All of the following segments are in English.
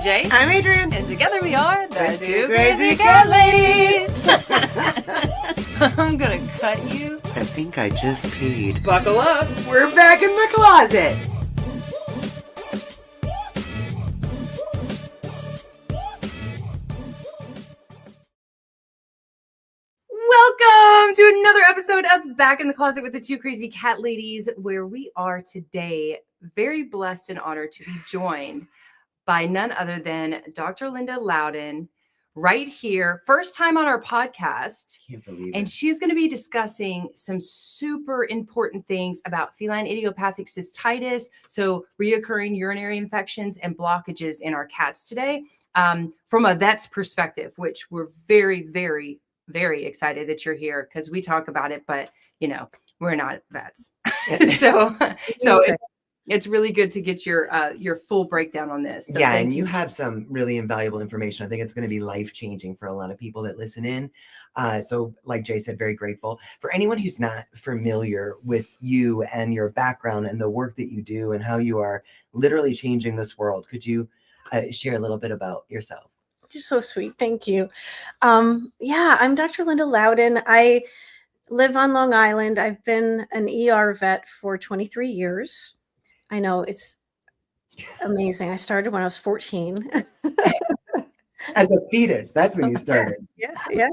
Jay. I'm Adrian. And together we are the Two Crazy Cat Ladies. I'm gonna cut you. I think I just peed. Buckle up. We're back in the closet. Welcome to another episode of Back in the Closet with the Two Crazy Cat Ladies, where we are today very blessed and honored to be joined by none other than Dr. Lynda Loudon, right here, first time on our podcast. Can't believe it. And she's going to be discussing some super important things about feline idiopathic cystitis, so reoccurring urinary infections and blockages in our cats today, from a vet's perspective, which we're very, very, very excited that you're here because we talk about it, but you know, we're not vets. so it's really good to get your full breakdown on this. So yeah, and you have some really invaluable information. I think it's going to be life-changing for a lot of people that listen in. So like Jay said, very grateful. For anyone who's not familiar with you and your background and the work that you do and how you are literally changing this world, could you share a little bit about yourself? You're so sweet. Thank you. Yeah, I'm Dr. Lynda Loudon. I live on Long Island. I've been an ER vet for 23 years. I know, it's amazing. I started when I was 14. As a fetus, that's when you started. Yeah.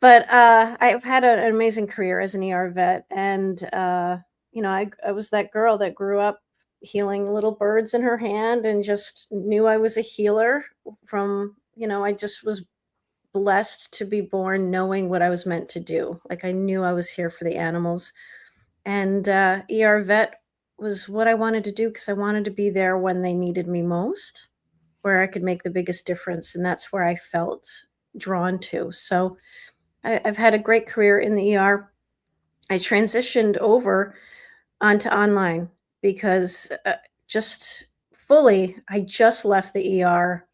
But I've had an amazing career as an ER vet. And, you know, I was that girl that grew up healing little birds in her hand and just knew I was a healer from, you know, I just was blessed to be born knowing what I was meant to do. Like I knew I was here for the animals. And ER vet was what I wanted to do because I wanted to be there when they needed me most, where I could make the biggest difference. And that's where I felt drawn to. So I've had a great career in the ER. I transitioned over onto online because I just left the ER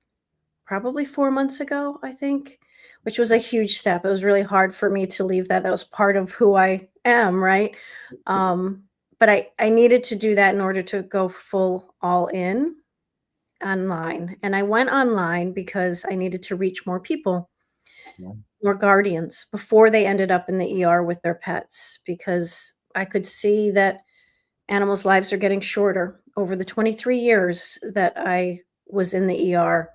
probably 4 months ago, I think, which was a huge step. It was really hard for me to leave that. That was part of who I am, right? But I needed to do that in order to go full all in online. And I went online because I needed to reach more people, more guardians before they ended up in the ER with their pets, because I could see that animals' lives are getting shorter. Over the 23 years that I was in the ER,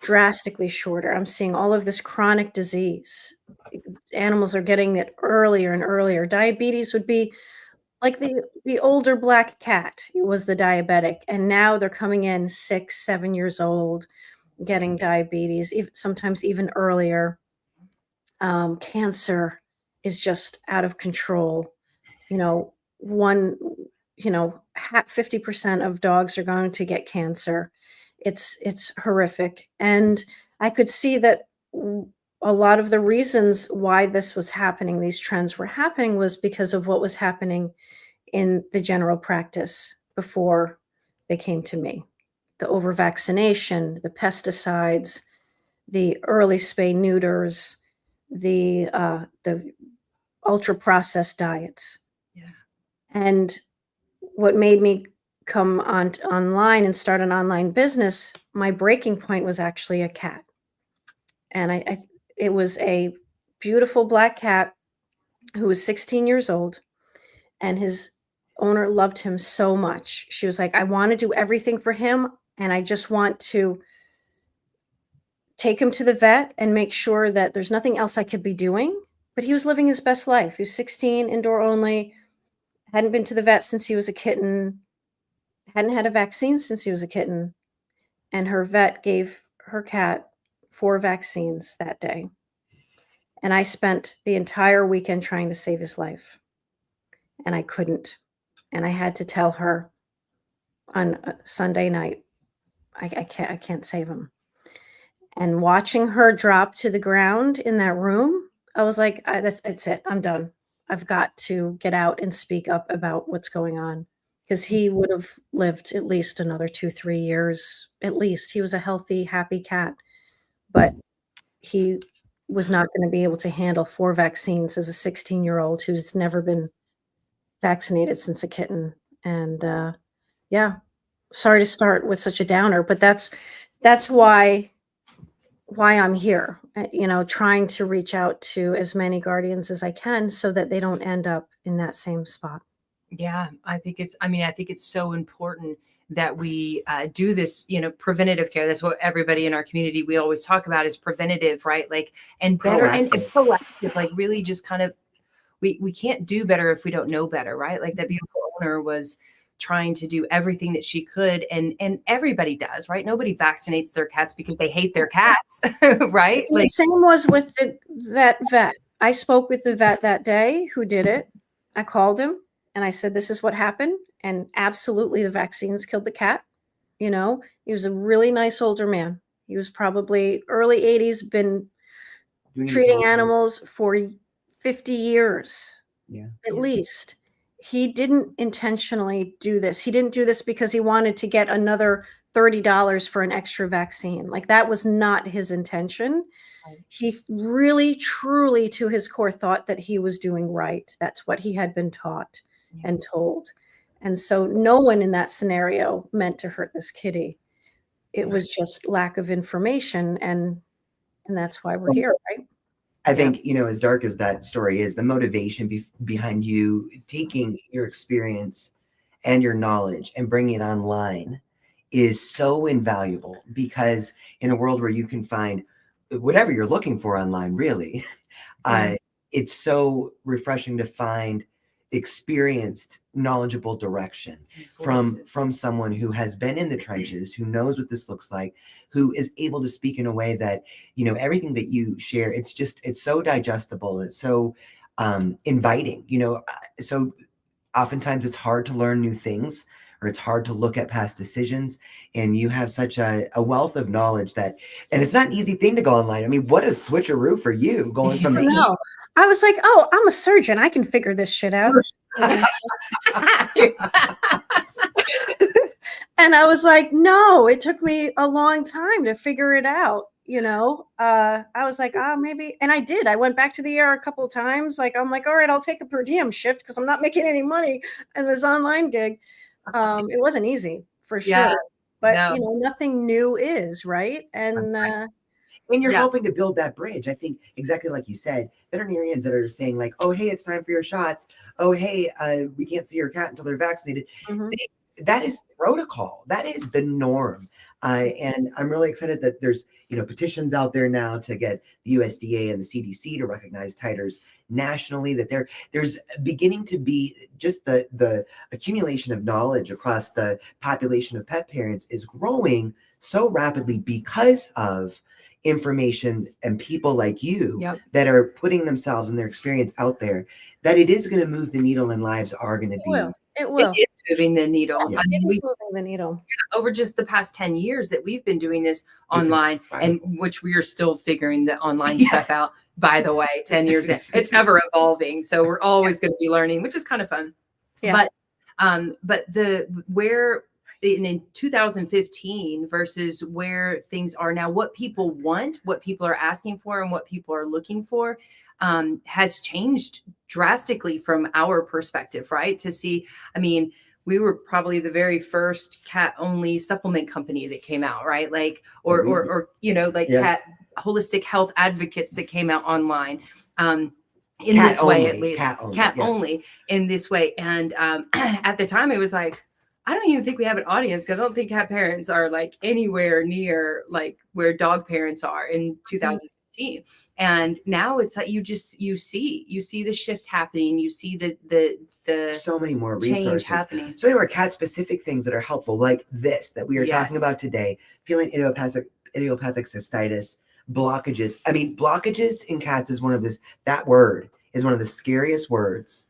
drastically shorter. I'm seeing all of this chronic disease. Animals are getting it earlier and earlier. Diabetes would be like the older black cat was the diabetic, and now they're coming in 6, 7 years old, getting diabetes, sometimes even earlier. Cancer is just out of control. You know, 50% of dogs are going to get cancer. It's horrific. And I could see that a lot of the reasons why this was happening, these trends were happening, was because of what was happening in the general practice before they came to me. The over-vaccination, the pesticides, the early spay neuters, the ultra-processed diets. Yeah. And what made me come online and start an online business, my breaking point was actually a cat. And it was a beautiful black cat who was 16 years old, and his owner loved him so much. She was like, I want to do everything for him, and I just want to take him to the vet and make sure that there's nothing else I could be doing. But he was living his best life. He was 16, indoor only, hadn't been to the vet since he was a kitten, hadn't had a vaccine since he was a kitten. And her vet gave her cat 4 vaccines that day. And I spent the entire weekend trying to save his life. And I couldn't. And I had to tell her on a Sunday night, I can't save him. And watching her drop to the ground in that room, I was like, that's it. I'm done. I've got to get out and speak up about what's going on, because he would have lived at least another 2-3 years. At least he was a healthy, happy cat, but he was not going to be able to handle 4 vaccines as a 16-year-old who's never been vaccinated since a kitten. And sorry to start with such a downer, but that's that's why I'm here, trying to reach out to as many guardians as I can so that they don't end up in that same spot. Yeah, I think it's so important that we do this, preventative care. That's what everybody in our community, we always talk about, is preventative, right? Like, and better and proactive, like really just kind of, we can't do better if we don't know better, right? Like that beautiful owner was trying to do everything that she could, and everybody does, right? Nobody vaccinates their cats because they hate their cats, right? The same was with that vet. I spoke with the vet that day who did it. I called him and I said, this is what happened. And absolutely the vaccines killed the cat. He was a really nice older man. He was probably early 80s, been treating animals for 50 years, at least. He didn't intentionally do this. He didn't do this because he wanted to get another $30 for an extra vaccine. Like, that was not his intention. He really, truly, to his core, thought that he was doing right. That's what he had been taught and told. And so no one in that scenario meant to hurt this kitty. It was just lack of information. And that's why we're here, right? I think, as dark as that story is, the motivation behind you taking your experience and your knowledge and bringing it online is so invaluable, because in a world where you can find whatever you're looking for online, really, it's so refreshing to find experienced, knowledgeable direction from someone who has been in the trenches, who knows what this looks like, who is able to speak in a way that, everything that you share, it's so digestible. It's so inviting, so oftentimes it's hard to learn new things, or it's hard to look at past decisions. And you have such a wealth of knowledge and it's not an easy thing to go online. I mean, what a switcheroo for you going from the I was like, oh, I'm a surgeon. I can figure this shit out. And I was like, no, it took me a long time to figure it out. I was like, maybe. And I did. I went back to the ER a couple of times. Like, I'm like, all right, I'll take a per diem shift because I'm not making any money in this online gig. It wasn't easy, for sure. But, nothing new is, right? And you're helping to build that bridge. I think exactly like you said, veterinarians that are saying like, oh, hey, it's time for your shots. Oh, hey, we can't see your cat until they're vaccinated. That is protocol. That is the norm. And I'm really excited that there's, petitions out there now to get the USDA and the CDC to recognize titers nationally, that there's beginning to be just the accumulation of knowledge across the population of pet parents is growing so rapidly because of information and people like you that are putting themselves and their experience out there, that it is going to move the needle, and lives are going to be. It will. It is moving the needle. Yeah, it is moving the needle. Over just the past 10 years that we've been doing this online, and which we are still figuring the online stuff out, by the way, 10 years in. It's ever evolving. So we're always going to be learning, which is kind of fun. Yeah. But in 2015 versus where things are now, what people want, what people are asking for, and what people are looking for has changed drastically from our perspective, right? To see, we were probably the very first cat only supplement company that came out, right? Like, or cat holistic health advocates that came out online. In cat this only, way, at least cat only in this way. And at the time it was like, I don't even think we have an audience, because I don't think cat parents are like anywhere near like where dog parents are in 2015. And now it's like you see the shift happening. You see the so many more resources happening. So many more cat specific things that are helpful, like this that we are talking about today: feline idiopathic cystitis, blockages. Blockages in cats is that word is one of the scariest words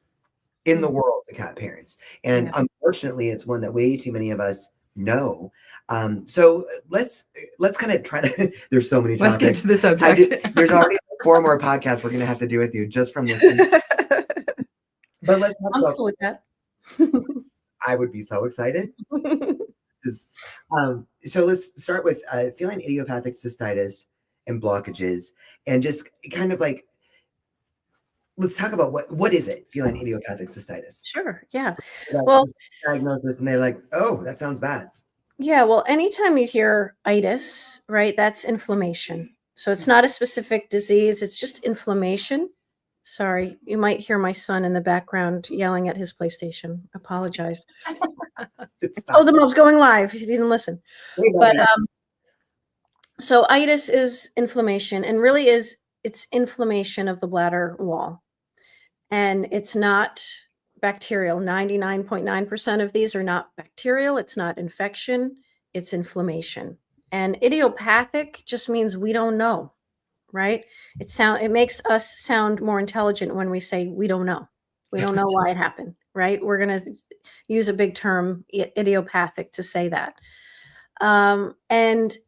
in the world to cat parents. And unfortunately, it's one that way too many of us know. So let's kind of try to, there's so many topics. Let's get to the subject. There's already 4 more podcasts we're going to have to do with you just from this. But let's talk about cool with that. I would be so excited. So let's start with feline idiopathic cystitis and blockages, and just kind of like, let's talk about what is it, feline idiopathic cystitis? Sure. Yeah. Well, diagnosis, and they're like, oh, that sounds bad. Yeah, well, anytime you hear itis, right, that's inflammation. So it's not a specific disease, it's just inflammation. Sorry, you might hear my son in the background yelling at his PlayStation. Apologize. It's Told him I was going live. He didn't listen. But fine. so itis is inflammation, and really it's inflammation of the bladder wall. And it's not bacterial. 99.9% of these are not bacterial. It's not infection. It's inflammation. And idiopathic just means we don't know, right? It makes us sound more intelligent when we say we don't know. We don't know why it happened, right? We're going to use a big term, idiopathic, to say that. And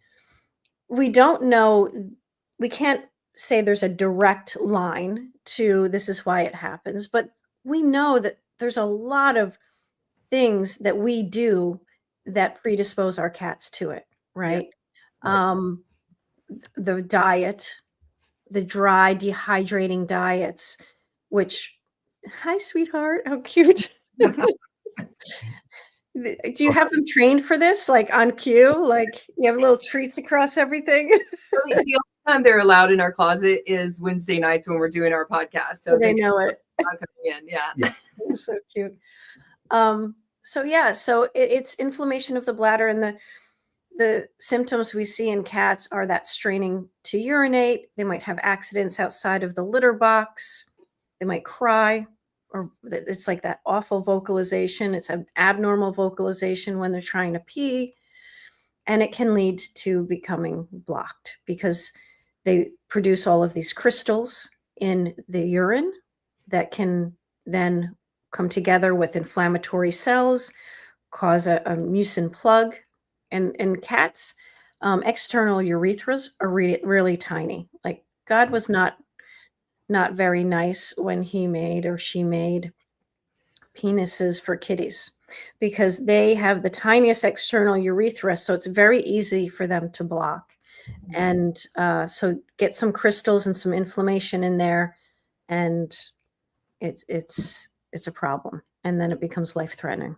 we don't know, we can't say there's a direct line to this is why it happens, but we know that there's a lot of things that we do that predispose our cats to it, right? Right. The diet, the dry, dehydrating diets, which, hi, sweetheart, how cute. Do you have them trained for this, like on cue? Like you have little treats across everything? The only time they're allowed in our closet is Wednesday nights when we're doing our podcast. So they know it. not coming in. Yeah. So cute. So it's inflammation of the bladder, and the symptoms we see in cats are that straining to urinate. They might have accidents outside of the litter box. They might cry, or it's like that awful vocalization. It's an abnormal vocalization when they're trying to pee. And it can lead to becoming blocked because they produce all of these crystals in the urine that can then come together with inflammatory cells, cause a mucin plug. And in cats, external urethras are really tiny. Like God was not very nice when he made or she made penises for kitties, because they have the tiniest external urethra, so it's very easy for them to block. And so get some crystals and some inflammation in there, and it's a problem, and then it becomes life-threatening.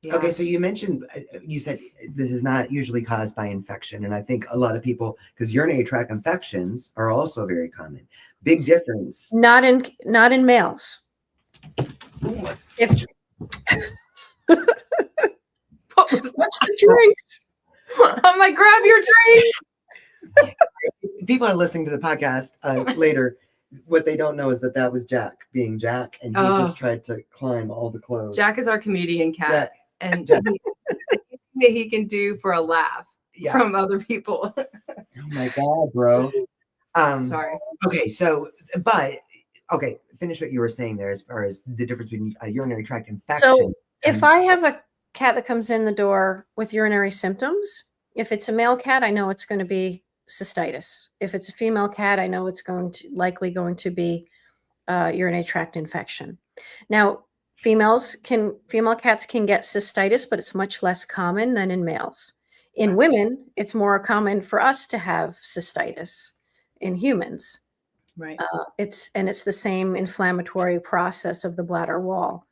Yeah. Okay, so you said this is not usually caused by infection, and I think a lot of people, because urinary tract infections are also very common. Big difference. Not in males. If What was watch the drinks. I'm like, grab your drink. People are listening to the podcast later. What they don't know is that was Jack being Jack, and he just tried to climb all the clothes. Jack is our comedian cat, Jack. and anything that he can do for a laugh from other people. Oh my God, bro. Sorry. Okay, finish what you were saying there as far as the difference between a urinary tract infection. So if I have a cat that comes in the door with urinary symptoms, if it's a male cat, I know it's going to be cystitis. If it's a female cat, I know it's likely going to be urinary tract infection. Now, female cats can get cystitis, but it's much less common than in males. In women, it's more common for us to have cystitis. In humans, Right. It's the same inflammatory process of the bladder wall.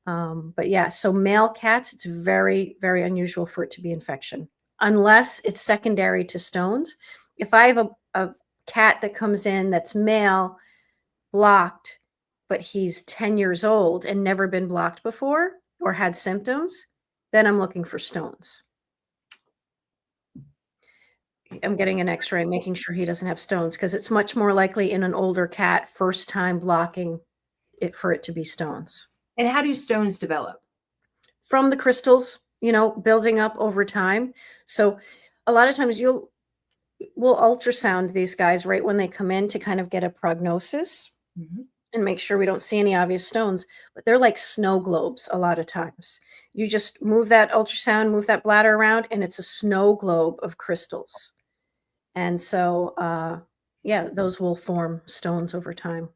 But yeah, so male cats, it's very, very unusual for it to be infection, unless it's secondary to stones. If I have a cat that comes in that's male, blocked, but he's 10 years old and never been blocked before or had symptoms, then I'm looking for stones. I'm getting an x-ray, making sure he doesn't have stones, because it's much more likely in an older cat, first time blocking it, for it to be stones. And how do stones develop? From the crystals, building up over time. So a lot of times we'll ultrasound these guys right when they come in to kind of get a prognosis and make sure we don't see any obvious stones, but they're like snow globes a lot of times. You just move that ultrasound, move that bladder around, and it's a snow globe of crystals. And so, those will form stones over time.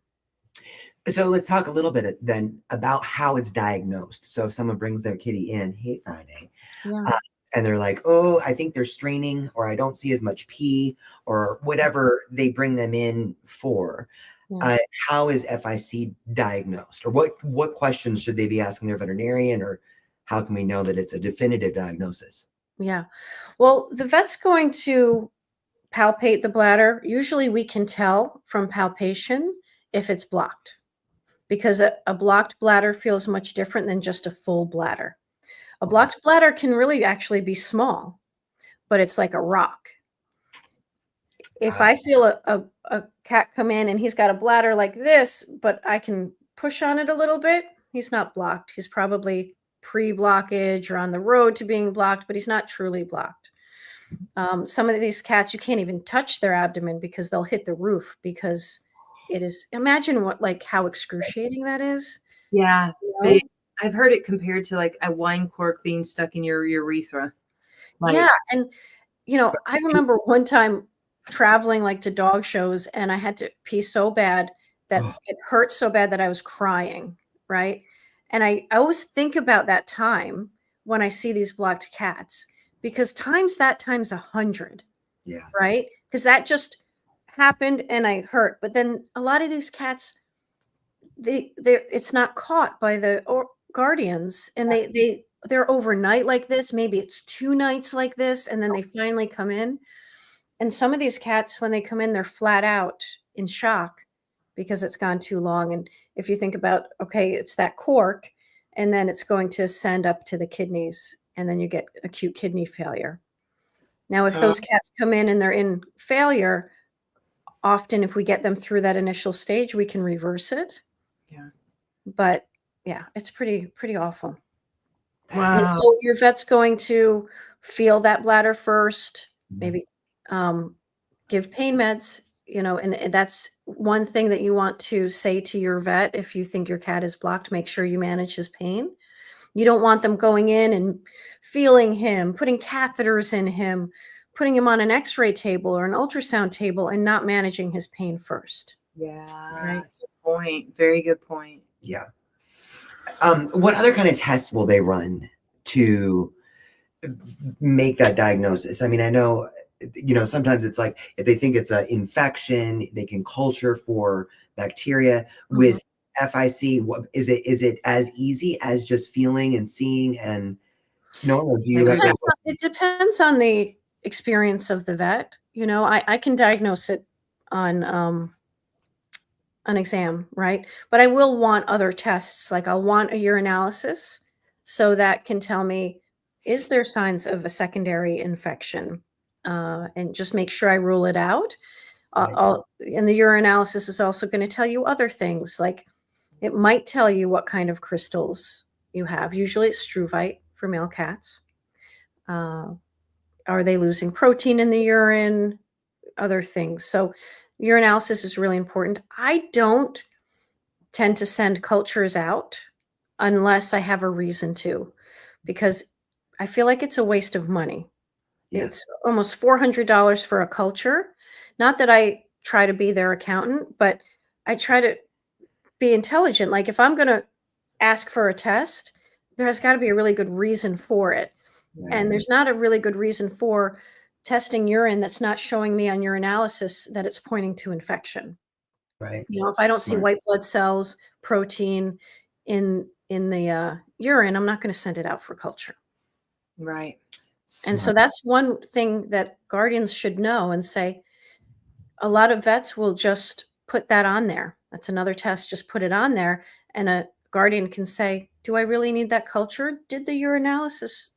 So let's talk a little bit then about how it's diagnosed. So if someone brings their kitty in, hey, Friday, and they're like, oh, I think they're straining, or I don't see as much pee, or whatever they bring them in for. How is FIC diagnosed, or what questions should they be asking their veterinarian, or how can we know that it's a definitive diagnosis? Yeah. Well, the vet's going to palpate the bladder. Usually we can tell from palpation if it's blocked, because a blocked bladder feels much different than just a full bladder. A blocked bladder can really actually be small, but it's like a rock. If I feel a cat come in and he's got a bladder like this, but I can push on it a little bit, he's not blocked. He's probably pre-blockage or on the road to being blocked, but he's not truly blocked. Some of these cats, you can't even touch their abdomen because they'll hit the roof, because it is, imagine how excruciating that is. Yeah. You know? I've heard it compared to like a wine cork being stuck in your urethra. Yeah. And, I remember one time traveling like to dog shows, and I had to pee so bad that it hurt so bad that I was crying. Right. And I always think about that time when I see these blocked cats, because times 100. Yeah. Right. Because that just happened and I hurt. But then a lot of these cats, it's not caught by the guardians, and they're overnight like this. Maybe it's 2 nights like this, and then they finally come in. And some of these cats, when they come in, they're flat out in shock because it's gone too long. And if you think about, okay, it's that cork, and then it's going to ascend up to the kidneys, and then you get acute kidney failure. Now, if those cats come in and they're in failure, often if we get them through that initial stage, we can reverse it. Yeah. But yeah, it's pretty awful. Wow. And so your vet's going to feel that bladder first, maybe give pain meds, and that's one thing that you want to say to your vet. If you think your cat is blocked, make sure you manage his pain. You don't want them going in and feeling him, putting catheters in him, putting him on an x-ray table or an ultrasound table, and not managing his pain first. Yeah. Right. Good point. Very good point. Yeah. What other kind of tests will they run to make that diagnosis? I mean, I know, sometimes it's like if they think it's an infection, they can culture for bacteria. With FIC, is it as easy as just feeling and seeing and knowing? It depends on the experience of the vet. I can diagnose it on an exam, right? But I will want other tests. Like I'll want a urinalysis, so that can tell me, is there signs of a secondary infection? And just make sure I rule it out. And the urinalysis is also going to tell you other things, like it might tell you what kind of crystals you have. Usually it's struvite for male cats. Are they losing protein in the urine? Other things. So urinalysis is really important. I don't tend to send cultures out unless I have a reason to, because I feel like it's a waste of money. Yeah. It's almost $400 for a culture. Not that I try to be their accountant, but I try to be intelligent. Like if I'm going to ask for a test, there has got to be a really good reason for it. Yeah. And there's not a really good reason for testing urine that's not showing me on urinalysis that it's pointing to infection. Right. If I don't see white blood cells, protein in the urine, I'm not going to send it out for culture. Right. And so that's one thing that guardians should know and say. A lot of vets will just put that on there. That's another test. Just put it on there, and a guardian can say, do I really need that culture? Did the urinalysis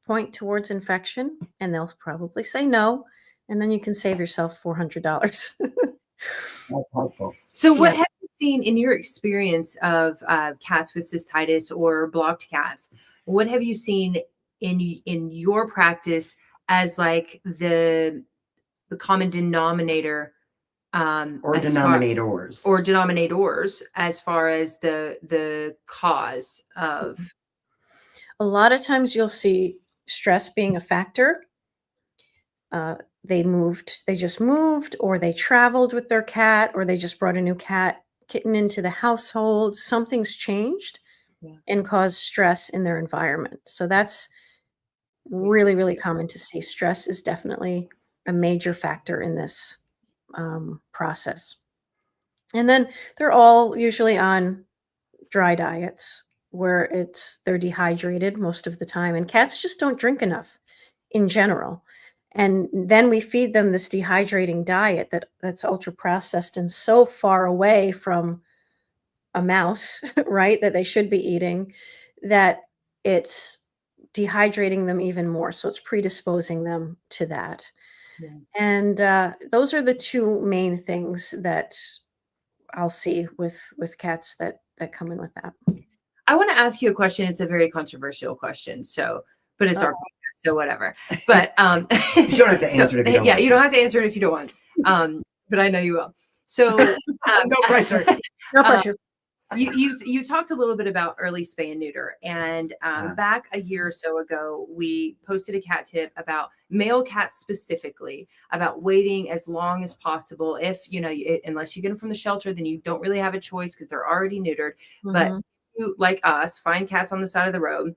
point towards infection? And they'll probably say no. And then you can save yourself $400. That's helpful. So what have you seen in your experience of cats with cystitis or blocked cats? What have you seen in your practice as like the common denominator or denominators as far as the cause of? A lot of times you'll see stress being a factor. They just moved, or they traveled with their cat, or they just brought a new kitten into the household. Something's changed and caused stress in their environment. So that's really, really common to see. Stress is definitely a major factor in this process. And then they're all usually on dry diets where they're dehydrated most of the time, and cats just don't drink enough. in general. And then we feed them this dehydrating diet that's ultra processed and so far away from a mouse, right, that they should be eating, that it's dehydrating them even more. So it's predisposing them to that. Yeah. And those are the two main things that I'll see with cats that come in with that. I want to ask you a question. It's a very controversial question. So, but it's our Uh-oh. podcast, so whatever. But You don't have to answer it if you don't yeah, want you to. don't have to answer it if you don't want. But I know you will. So No pressure. No pressure. you talked a little bit about early spay and neuter, and back a year or so ago, we posted a cat tip about male cats specifically, about waiting as long as possible. If unless you get them from the shelter, then you don't really have a choice because they're already neutered. But Mhm. you, like us, find cats on the side of the road,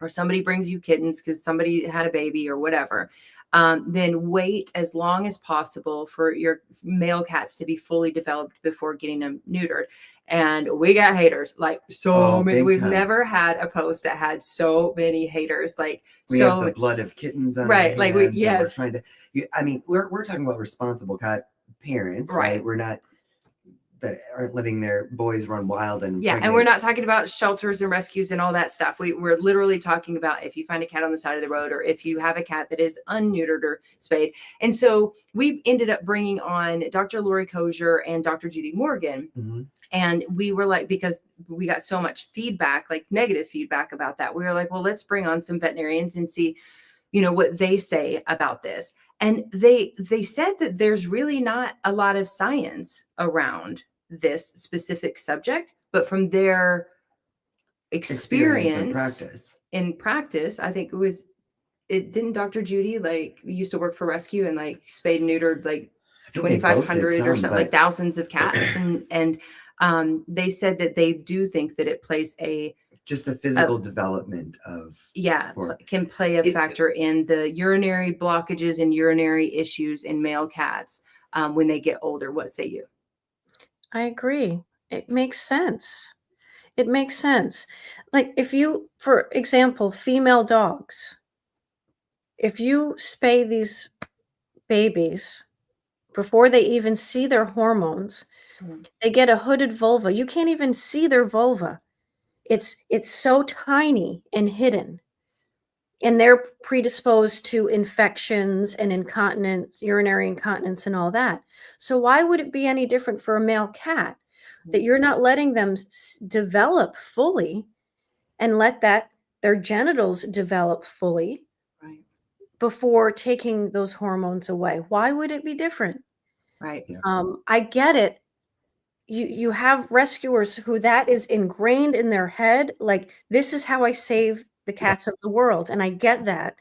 or somebody brings you kittens because somebody had a baby or whatever. Then wait as long as possible for your male cats to be fully developed before getting them neutered. And we got haters, like so many. big We've time. never had a post that had so many haters. Like We so have the blood of kittens on right, our like hands, we, and we're yes, trying to. I mean, we're talking about responsible cat parents, right? Right. We're not that aren't letting their boys run wild and yeah, and we're not talking about shelters and rescues and all that stuff. We're literally talking about if you find a cat on the side of the road, or if you have a cat that is unneutered or spayed. And so we ended up bringing on Dr. Lori Kosher and Dr. Judy Morgan. Mhm. And we were like, because we got so much feedback, like negative feedback about that, we were like, well, let's bring on some veterinarians and see, what they say about this. And they said that there's really not a lot of science around this specific subject, but from their experience and in practice, I think didn't Dr. Judy used to work for rescue and spayed and neutered I think they both 2,500 did or some, something, like but- thousands of cats. And they said that they do think that it plays just the physical development of can play a factor in the urinary blockages and urinary issues in male cats when they get older. What say you? I agree. It makes sense. It makes sense. Like if you, for example, female dogs, if you spay these babies before they even see their hormones, they get a hooded vulva. You can't even see their vulva. It's so tiny and hidden. And they're predisposed to infections and incontinence, urinary incontinence and all that. So why would it be any different for a male cat that you're not letting them develop fully and let their genitals develop fully Right. before taking those hormones away? Why would it be different? Right. Yeah. I get it. You have rescuers who that is ingrained in their head. Like, this is how I save the cats of the world. And I get that,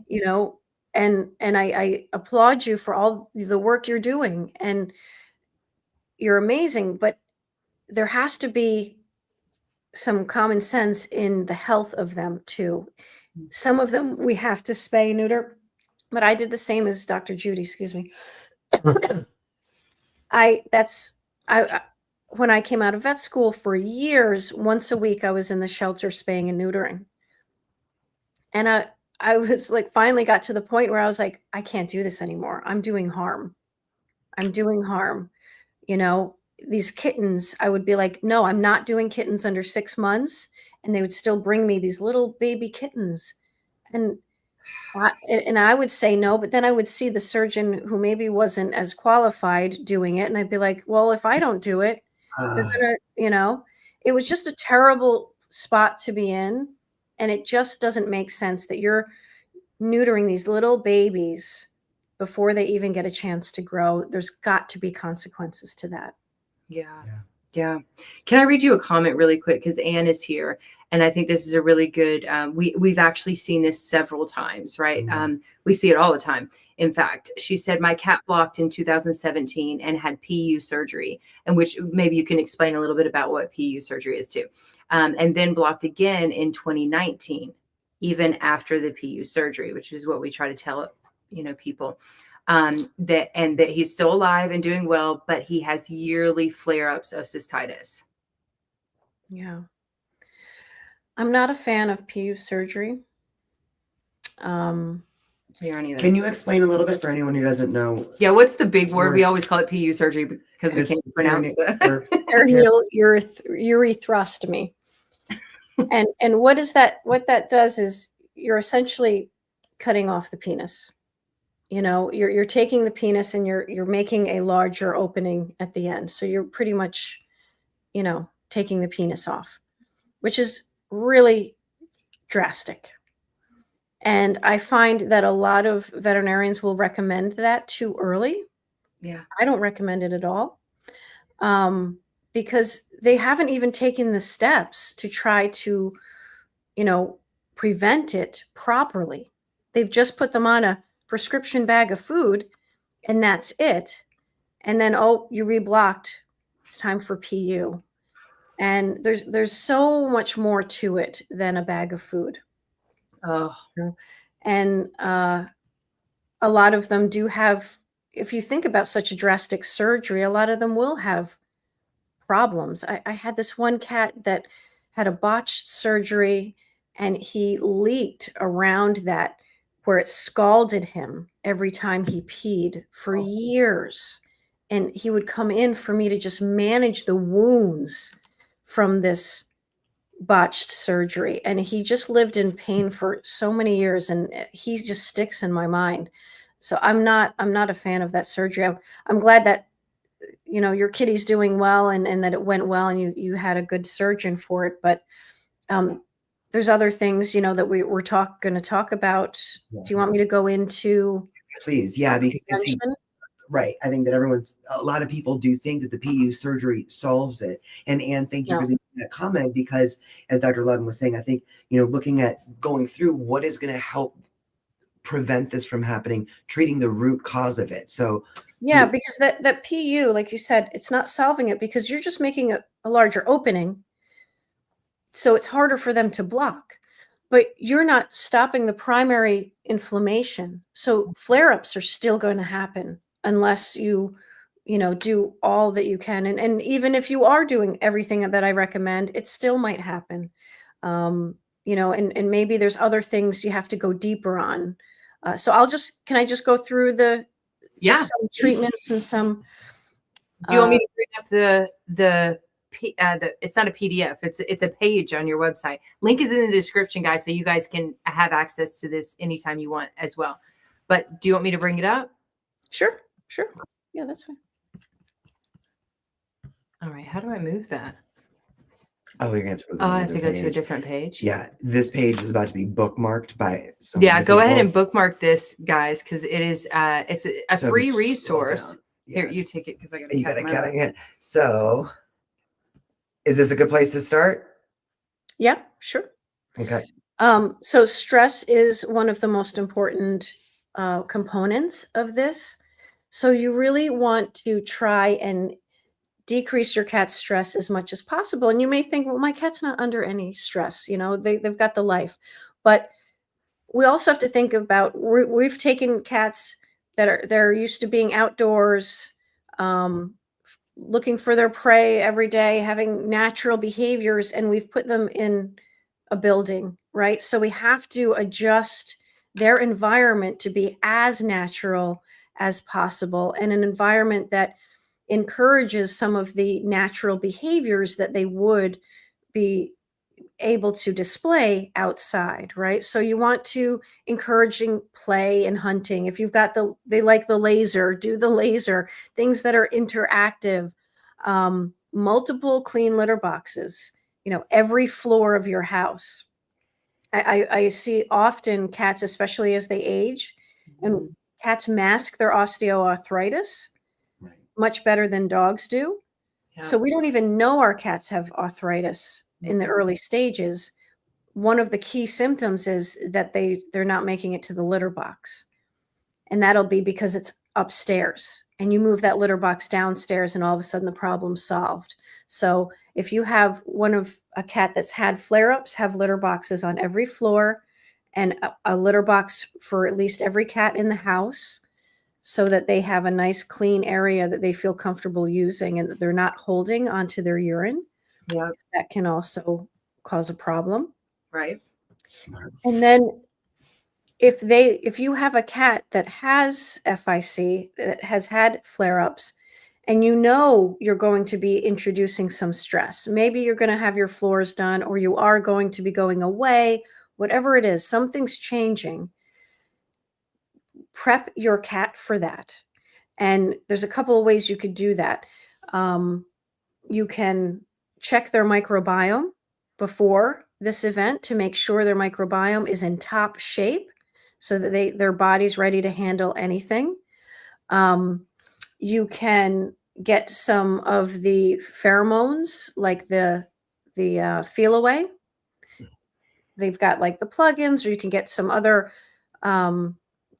Yeah. and I applaud you for all the work you're doing, and you're amazing, but there has to be some common sense in the health of them too. Some of them we have to spay neuter, but I did the same as Dr. Judy, excuse me. When I came out of vet school for years, once a week I was in the shelter spaying and neutering. And I was like, finally got to the point where I was like, I can't do this anymore. I'm doing harm. These kittens, I would be like, no, I'm not doing kittens under 6 months. And they would still bring me these little baby kittens. And I would say no, but then I would see the surgeon who maybe wasn't as qualified doing it. And I'd be like, well, if I don't do it, they're gonna, it was just a terrible spot to be in. And it just doesn't make sense that you're neutering these little babies before they even get a chance to grow. There's got to be consequences to that. Yeah. Can I read you a comment really quick? Because Anne is here. And I think this is a really good, we've actually seen this several times, right? We see it all the time. In fact, she said, my cat blocked in 2017 and had PU surgery, and which maybe you can explain a little bit about what PU surgery is too. And then blocked again in 2019, even after the PU surgery, which is what we try to tell, people. That he's still alive and doing well, but he has yearly flare-ups of cystitis. Yeah. I'm not a fan of PU surgery. We aren't either. Can you explain a little bit for anyone who doesn't know? Yeah, what's the big word? Word. We always call it PU surgery because we It's can't pronounce it. Perineal urethrostomy. And what is that? What that does is you're essentially cutting off the penis. You know, you're taking the penis and you're making a larger opening at the end. So you're pretty much, you know, taking the penis off, which is really drastic. And I find that a lot of veterinarians will recommend that too early. Yeah. I don't recommend it at all, because they haven't even taken the steps to try to, you know, prevent it properly. They've just put them on a prescription bag of food and that's it. And then, oh, you reblocked. It's time for PU. And there's so much more to it than a bag of food. Oh, And a lot of them do have, if you think about such a drastic surgery, a lot of them will have problems. I had this one cat that had a botched surgery and he leaked around that where it scalded him every time he peed for years. And he would come in for me to just manage the wounds from this botched surgery. And he just lived in pain for so many years and he just sticks in my mind. So I'm not a fan of that surgery. I'm glad that, you know, your kitty's doing well and that it went well and you had a good surgeon for it. But there's other things, you know, that we're going to talk about. Yeah. Do you want me to go into? Please. Yeah, because right. I think that a lot of people do think that the PU surgery solves it. And Anne, thank you for leaving that comment because as Dr. Loudon was saying, I think, you know, looking at going through what is going to help prevent this from happening, treating the root cause of it. So yeah, because that PU, like you said, it's not solving it because you're just making a larger opening. So it's harder for them to block, but you're not stopping the primary inflammation. So flare-ups are still going to happen unless you know, do all that you can. And even if you are doing everything that I recommend, it still might happen. You know, and maybe there's other things you have to go deeper on. So can I just go through some treatments and some. Do you want me to bring up the it's not a PDF, it's a page on your website. Link is in the description, guys, so you guys can have access to this anytime you want as well. But do you want me to bring it up? Sure. Yeah, that's fine. All right, how do I move that? Oh, you're gonna have to move. I have to go to a different page. Yeah, this page is about to be bookmarked by. Go ahead and bookmark this, guys, because it is it's a free resource. Yes. Here, you take it because I got to cut it. So, is this a good place to start? Yeah, sure. Okay. So stress is one of the most important components of this. So you really want to try and decrease your cat's stress as much as possible. And you may think, well, my cat's not under any stress. You know, they've got the life. But we also have to think about, we've taken cats they're used to being outdoors, looking for their prey every day, having natural behaviors, and we've put them in a building, right? So we have to adjust their environment to be as natural as possible and an environment that encourages some of the natural behaviors that they would be able to display outside, right? So you want to encouraging play and hunting. If you've got they like the laser, do the laser, things that are interactive, multiple clean litter boxes, you know, every floor of your house. I see often cats, especially as they age, and cats mask their osteoarthritis much better than dogs do. Yeah. So we don't even know our cats have arthritis in the early stages. One of the key symptoms is that they're not making it to the litter box. And that'll be because it's upstairs and you move that litter box downstairs and all of a sudden the problem's solved. So if you have a cat that's had flare-ups, have litter boxes on every floor and a litter box for at least every cat in the house, so that they have a nice clean area that they feel comfortable using and that they're not holding onto their urine. Yeah, that can also cause a problem. Right. Smart. And then if you have a cat that has FIC, that has had flare-ups, and you know you're going to be introducing some stress, maybe you're going to have your floors done, or you are going to be going away, whatever it is, something's changing. Prep your cat for that. And there's a couple of ways you could do that. You can check their microbiome before this event to make sure their microbiome is in top shape so that their body's ready to handle anything. You can get some of the pheromones, like the Feel Away. They've got like the plugins, or you can get some other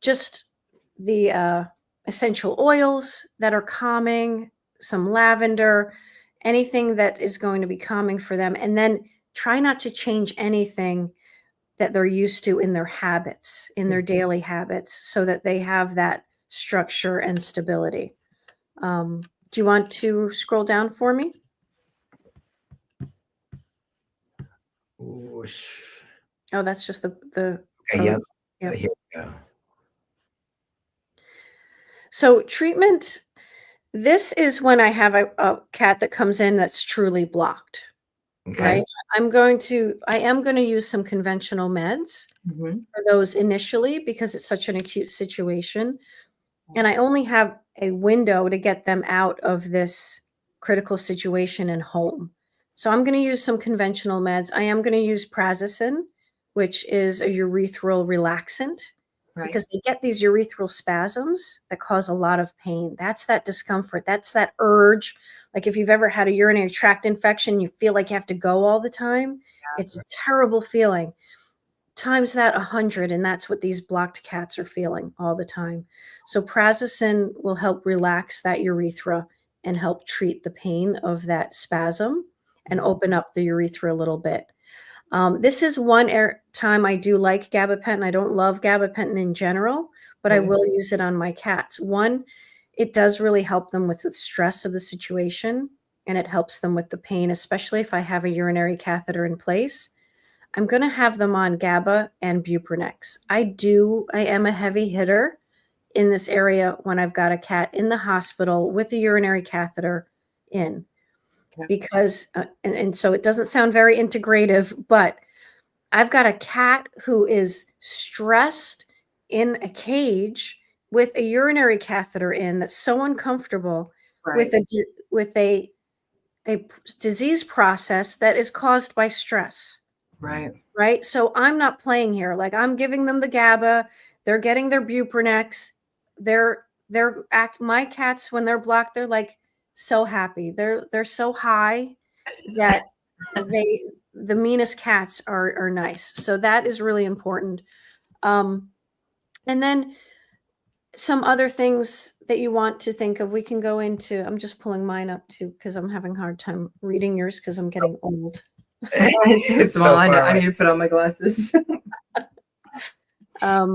just the essential oils that are calming, some lavender, anything that is going to be calming for them. And then try not to change anything that they're used to in their habits, in their daily habits, so that they have that structure and stability. Do you want to scroll down for me? Whoosh. Oh, that's just the Okay, yep. Yep. Here we go. So treatment, this is when I have a cat that comes in that's truly blocked. Okay. Right? I am going to use some conventional meds for those initially, because it's such an acute situation. And I only have a window to get them out of this critical situation and home. So I'm going to use some conventional meds. I am going to use prazosin, which is a urethral relaxant, because they get these urethral spasms that cause a lot of pain. That's that discomfort. That's that urge. Like if you've ever had a urinary tract infection, you feel like you have to go all the time. Yeah. It's a terrible feeling. Times that 100, and that's what these blocked cats are feeling all the time. So prazosin will help relax that urethra and help treat the pain of that spasm and open up the urethra a little bit. This is one time I do like gabapentin. I don't love gabapentin in general, but I will use it on my cats. One, it does really help them with the stress of the situation, and it helps them with the pain, especially if I have a urinary catheter in place. I'm going to have them on GABA and Buprenex. I am a heavy hitter in this area when I've got a cat in the hospital with a urinary catheter in. Because, and so it doesn't sound very integrative, but I've got a cat who is stressed in a cage with a urinary catheter in, that's so uncomfortable, with a disease process that is caused by stress. Right. So I'm not playing here. Like, I'm giving them the GABA, they're getting their Buprenex. My cats, when they're blocked, they're like so happy. They're so high that the meanest cats are nice. So that is really important. And then some other things that you want to think of, we can go into, I'm just pulling mine up too, because I'm having a hard time reading yours because I'm getting old. It's small. So I need to put on my glasses. But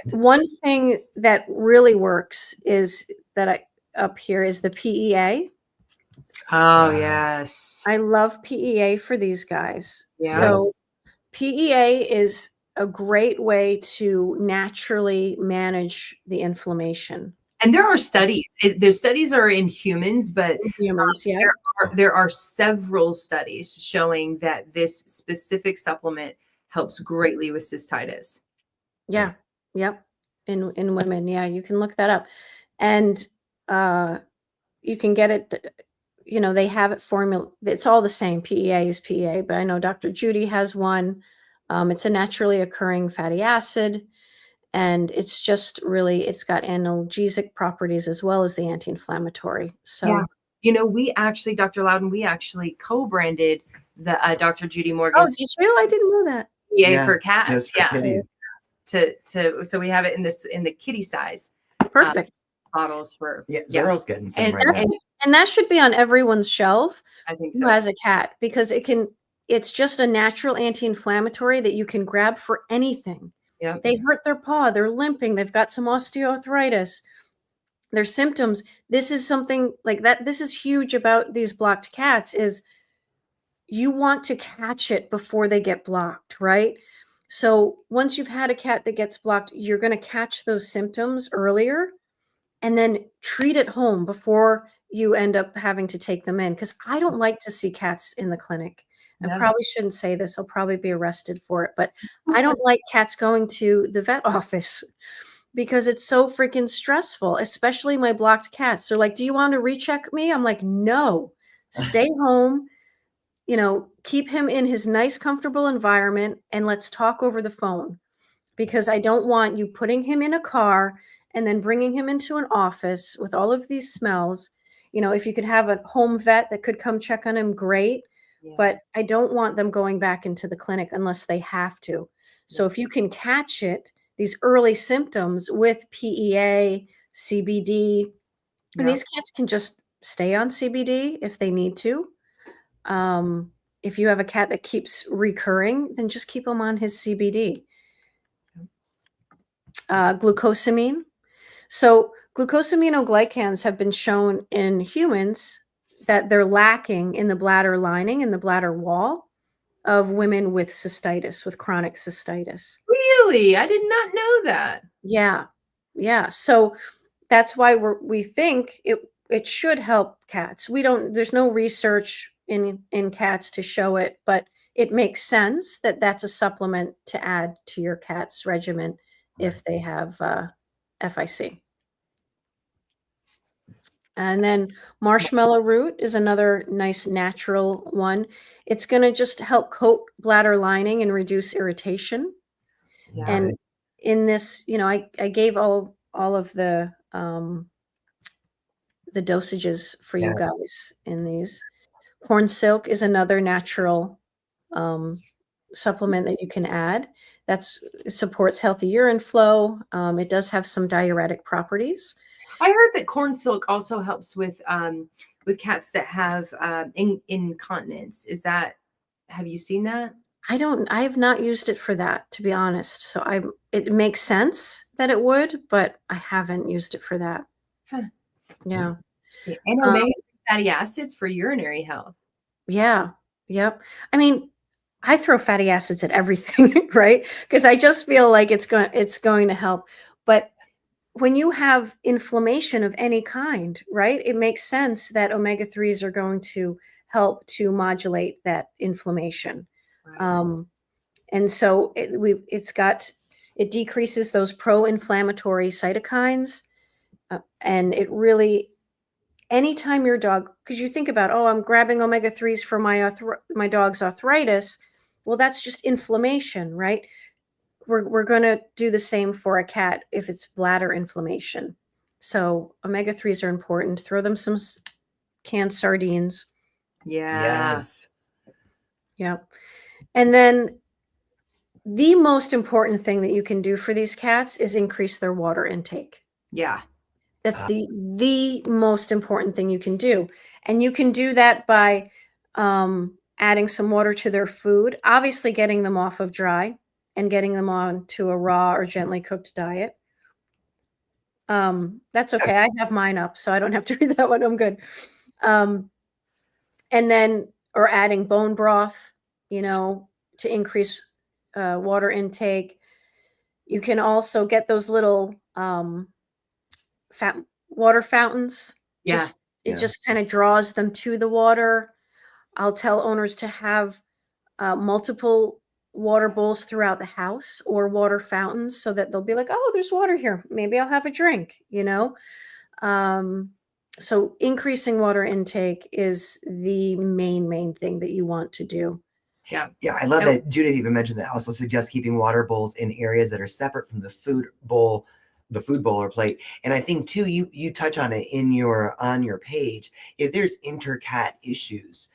one thing that really works is that up here is the PEA. Oh, yes. I love PEA for these guys. Yeah. So PEA is a great way to naturally manage the inflammation. And there are studies. The studies are in humans, but there are several studies showing that this specific supplement helps greatly with cystitis. Yeah. Yep. In women. Yeah. You can look that up. And you can get it, they have it formula. It's all the same. PEA is PEA, but I know Dr. Judy has one. It's a naturally occurring fatty acid. And it's just really, it's got analgesic properties as well as the anti-inflammatory. So, yeah. We actually, Dr. Loudon, we actually co-branded the Dr. Judy Morgan. Oh, did you? I didn't know that. Yeah, for cats. Just for kitties. So we have it in the kitty size. Perfect. Bottles for Zorro's getting some right now. And that should be on everyone's shelf. I think so. Who has a cat, because it's just a natural anti-inflammatory that you can grab for anything. Yeah. They hurt their paw, they're limping, they've got some osteoarthritis, their symptoms. This is something like that. This is huge about these blocked cats, is you want to catch it before they get blocked, right? So once you've had a cat that gets blocked, you're going to catch those symptoms earlier and then treat at home before you end up having to take them in. Because I don't like to see cats in the clinic. I No. probably shouldn't say this. I'll probably be arrested for it. But I don't like cats going to the vet office because it's so freaking stressful, especially my blocked cats. They're like, do you want to recheck me? I'm like, no, stay home. You know, keep him in his nice, comfortable environment and let's talk over the phone because I don't want you putting him in a car and then bringing him into an office with all of these smells. You know, if you could have a home vet that could come check on him, great. Yeah. But I don't want them going back into the clinic unless they have to. So if you can catch it, these early symptoms with PEA, CBD, and these cats can just stay on CBD if they need to. If you have a cat that keeps recurring, then just keep them on his CBD. Glucosamine. So glucosaminoglycans have been shown in humans that they're lacking in the bladder lining and the bladder wall of women with cystitis, with chronic cystitis. Really? I did not know that. Yeah. Yeah. So that's why we think it should help cats. There's no research in cats to show it, but it makes sense that that's a supplement to add to your cat's regimen if they have FIC. And then marshmallow root is another nice natural one. It's going to just help coat bladder lining and reduce irritation. Yeah. And in this, you know, I gave all of the dosages for you guys in these. Corn silk is another natural supplement that you can add. It supports healthy urine flow. It does have some diuretic properties. I heard that corn silk also helps with cats that have incontinence. Have you seen that? I have not used it for that, to be honest. So it makes sense that it would, but I haven't used it for that. Huh. Yeah. And omega fatty acids for urinary health. Yeah. Yep. I mean, I throw fatty acids at everything, right? Because I just feel like it's going to help. But when you have inflammation of any kind, right, it makes sense that omega-3s are going to help to modulate that inflammation. Right. And so it decreases those pro-inflammatory cytokines. And it really, anytime your dog, because you think about, I'm grabbing omega-3s for my dog's arthritis. Well, that's just inflammation, right? We're going to do the same for a cat if it's bladder inflammation. So omega-3s are important. Throw them some canned sardines. Yeah. Yes. Yeah. And then the most important thing that you can do for these cats is increase their water intake. Yeah. That's the most important thing you can do. And you can do that by adding some water to their food, obviously getting them off of dry and getting them on to a raw or gently cooked diet. That's okay. I have mine up, so I don't have to read that one. I'm good. And then, or adding bone broth, to increase water intake. You can also get those little water fountains. Yeah. It just kind of draws them to the water. I'll tell owners to have multiple water bowls throughout the house or water fountains so that they'll be like, oh, there's water here. Maybe I'll have a drink, So increasing water intake is the main thing that you want to do. Yeah. Yeah. I love that Judith even mentioned that also suggests keeping water bowls in areas that are separate from the food bowl or plate. And I think too, you touch on it on your page. If there's intercat issues,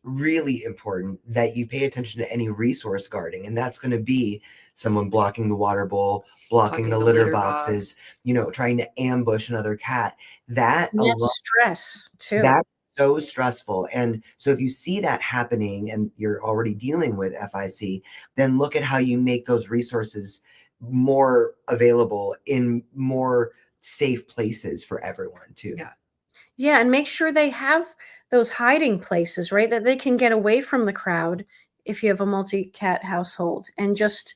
really important that you pay attention to any resource guarding. And that's going to be someone blocking the water bowl, blocking the litter boxes, trying to ambush another cat. That's stress too. That's so stressful. And so if you see that happening and you're already dealing with FIC, then look at how you make those resources more available in more safe places for everyone too. Yeah. And make sure they have those hiding places, right? That they can get away from the crowd if you have a multi-cat household, and just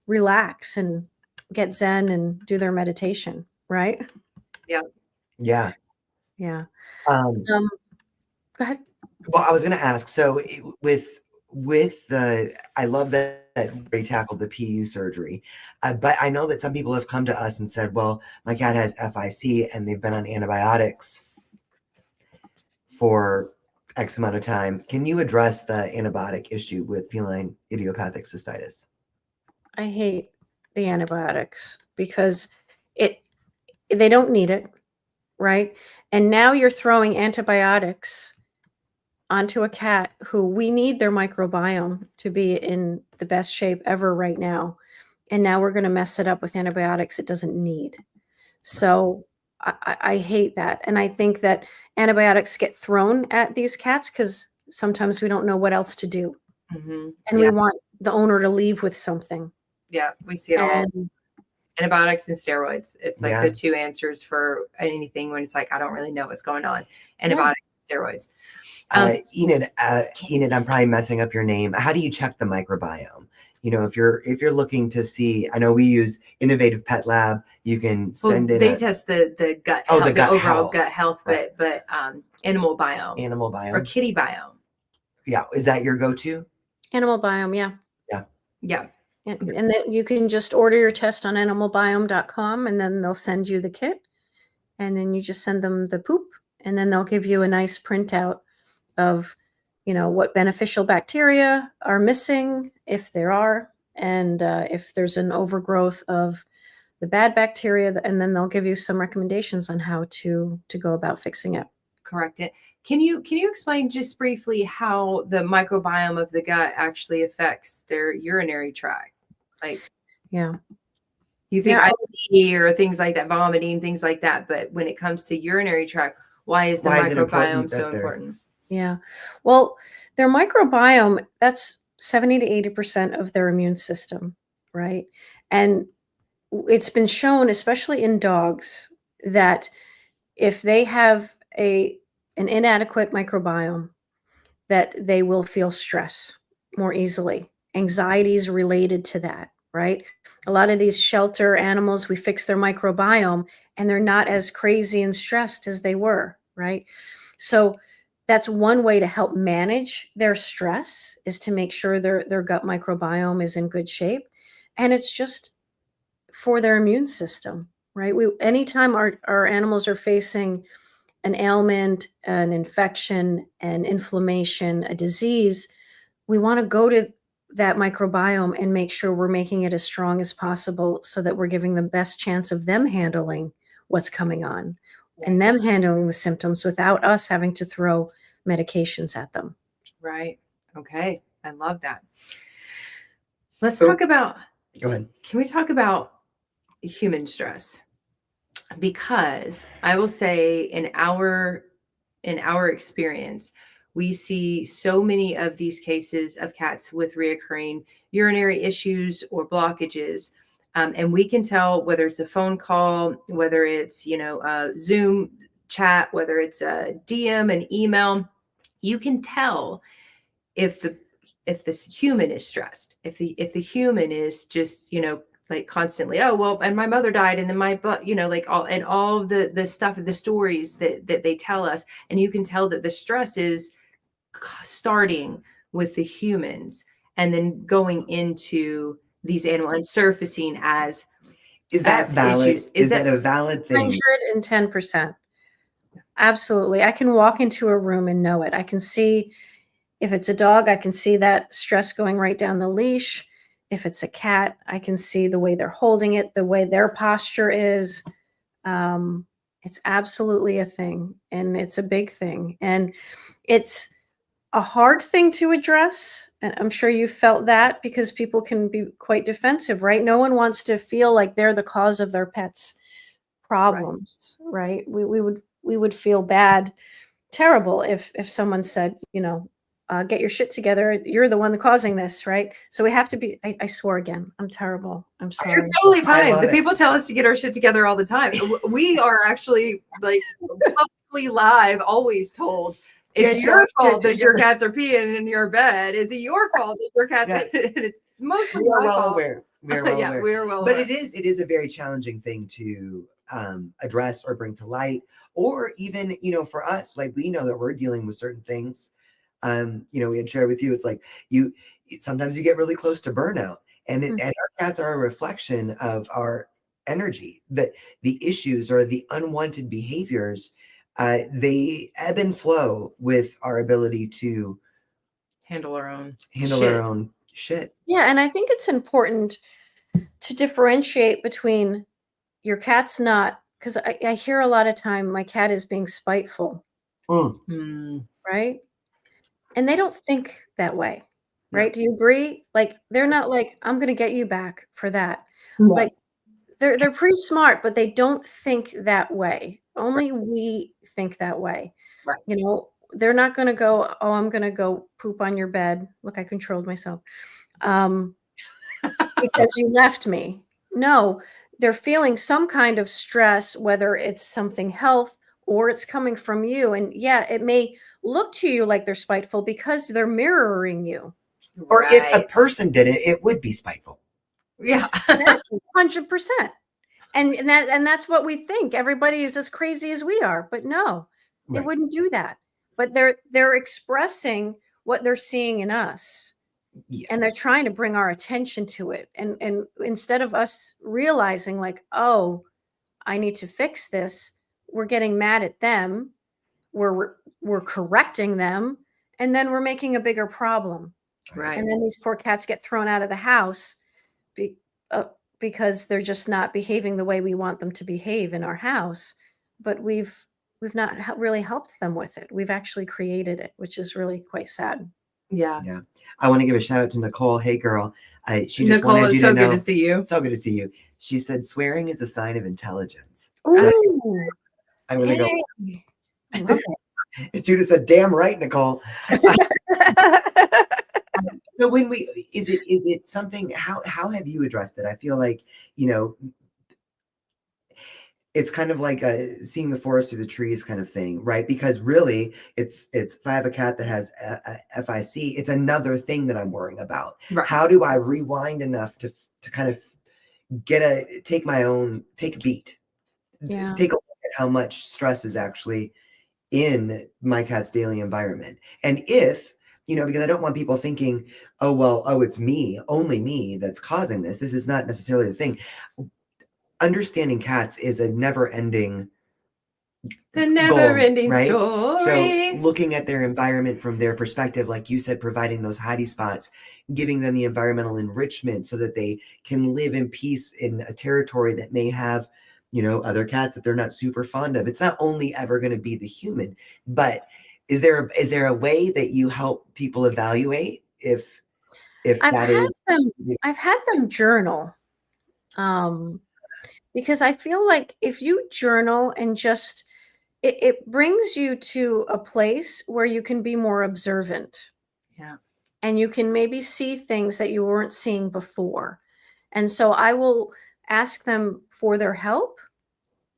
relax and get zen and do their meditation, right? Yeah. Yeah. Yeah. Um, Go ahead. well, I was going to ask, so with I love that we tackled the PU surgery, but I know that some people have come to us and said, well, my cat has FIC and they've been on antibiotics for X amount of time. Can you address the antibiotic issue with feline idiopathic cystitis? I hate the antibiotics because they don't need it, right? And now you're throwing antibiotics onto a cat who we need their microbiome to be in the best shape ever right now. And now we're going to mess it up with antibiotics it doesn't need. So I hate that. And I think that antibiotics get thrown at these cats because sometimes we don't know what else to do. Mm-hmm. And we want the owner to leave with something. Yeah, we see it all. Antibiotics and steroids. It's like the two answers for anything when it's like, I don't really know what's going on. Antibiotics and steroids. Enid, I'm probably messing up your name. How do you check the microbiome? You know, if you're looking to see, I know we use Innovative Pet Lab. You can send in. They test the gut health, the gut overall health. gut health, right. but animal biome or kitty biome. Yeah, is that your go-to? Animal biome, yeah. And you can just order your test on animalbiome.com, and then they'll send you the kit, and then you just send them the poop, and then they'll give you a nice printout of, you know, what beneficial bacteria are missing, if there are, and if there's an overgrowth of the bad bacteria, and then they'll give you some recommendations on how to go about fixing it. Correct it. Can you explain just briefly how the microbiome of the gut actually affects their urinary tract? Like, you think IBD or things like that, vomiting, things like that, but when it comes to urinary tract, why is the microbiome so important? Yeah. Well, their microbiome, that's 70 to 80% of their immune system, right? And it's been shown, especially in dogs, that if they have an inadequate microbiome, that they will feel stress more easily. Anxiety is related to that, right? A lot of these shelter animals, we fix their microbiome and they're not as crazy and stressed as they were, right? So that's one way to help manage their stress, is to make sure their gut microbiome is in good shape. And it's just for their immune system, right? Anytime our animals are facing an ailment, an infection, an inflammation, a disease, we want to go to that microbiome and make sure we're making it as strong as possible, so that we're giving the best chance of them handling what's coming on and them handling the symptoms without us having to throw medications at them. Right. Okay. I love that. Let's talk about, go ahead. Can we talk about human stress? Because I will say in our experience, we see so many of these cases of cats with reoccurring urinary issues or blockages. And we can tell whether it's a phone call, whether it's, a Zoom chat, whether it's a DM, an email, you can tell if the human is stressed, if the human is just, like constantly, oh, well, and my mother died, and then my, like all of the stuff, the stories that they tell us. And you can tell that the stress is starting with the humans and then going Mm-hmm. into these animals and surfacing as valid? Issues. Is that a valid thing? 110%. Absolutely. I can walk into a room and know it. I can see, if it's a dog, I can see that stress going right down the leash. If it's a cat, I can see the way they're holding it, the way their posture is. It's absolutely a thing, and it's a big thing. And it's a hard thing to address. And I'm sure you felt that, because people can be quite defensive, right? No one wants to feel like they're the cause of their pet's problems, right? We would feel bad, terrible if someone said, get your shit together. You're the one causing this, right? So we have to be, I swore again. I'm terrible. I'm sorry. You're totally fine. The people tell us to get our shit together all the time. We are actually like publicly live, always told, It's Get your fault get that your cats are peeing in your bed. It's your fault that your cats. Yes. It's mostly We are my well fault. aware. We are well Yeah, aware. we are well But aware. it is a very challenging thing to address or bring to light, or even, you know, for us, like we know that we're dealing with certain things. You know, we had shared with you, it's like sometimes you get really close to burnout, and and our cats are a reflection of our energy. That the issues or the unwanted behaviors, they ebb and flow with our ability to Handle our own shit. Yeah, and I think it's important to differentiate between your cat's not, because I hear a lot of time my cat is being spiteful, right? And they don't think that way, No. right? Do you agree? Like they're not like, I'm gonna get you back for that. No. Like they're pretty smart, but they don't think that way. Only we think that way. Right. You know, they're not gonna go, oh, I'm gonna go poop on your bed. Look, I controlled myself. Because you left me. No, they're feeling some kind of stress, whether it's something health or it's coming from you. And yeah, it may look to you like they're spiteful because they're mirroring you. Or if a Right. person did it, it would be spiteful. Yeah. Exactly, 100%. And that's what we think. Everybody is as crazy as we are, but no, they Right. wouldn't do that. But they're expressing what they're seeing in us. Yeah. And they're trying to bring our attention to it. And instead of us realizing like, oh, I need to fix this, we're getting mad at them. We're correcting them, and then we're making a bigger problem. Right. And then these poor cats get thrown out of the house because they're just not behaving the way we want them to behave in our house. But we've not really helped them with it. We've actually created it, which is really quite sad. Yeah. Yeah. I want to give a shout out to Nicole. Hey, girl. She just Nicole, wanted you it's so to know. good to see you. So good to see you. She said swearing is a sign of intelligence. Ooh, So I'm going to go. yay. I love it. And Judith said, damn right, Nicole. So when is it something, how have you addressed it? I feel like, you know, it's kind of like seeing the forest through the trees kind of thing, right? Because really it's if I have a cat that has a FIC, it's another thing that I'm worrying about. Right. How do I rewind enough to kind of take a beat, Yeah. take a look at how much stress is actually in my cat's daily environment. And if, you know, because I don't want people thinking, oh, it's me, only me that's causing this. This is not necessarily the thing. Understanding cats is a never-ending never-ending right? story. So looking at their environment from their perspective, like you said, providing those hidey spots, giving them the environmental enrichment so that they can live in peace in a territory that may have, you know, other cats that they're not super fond of. It's not only ever going to be the human, but is there a way that you help people evaluate if I've that had is I've had them journal. Because I feel like if you journal and just it brings you to a place where you can be more observant. Yeah. And you can maybe see things that you weren't seeing before. And so I will ask them for their help.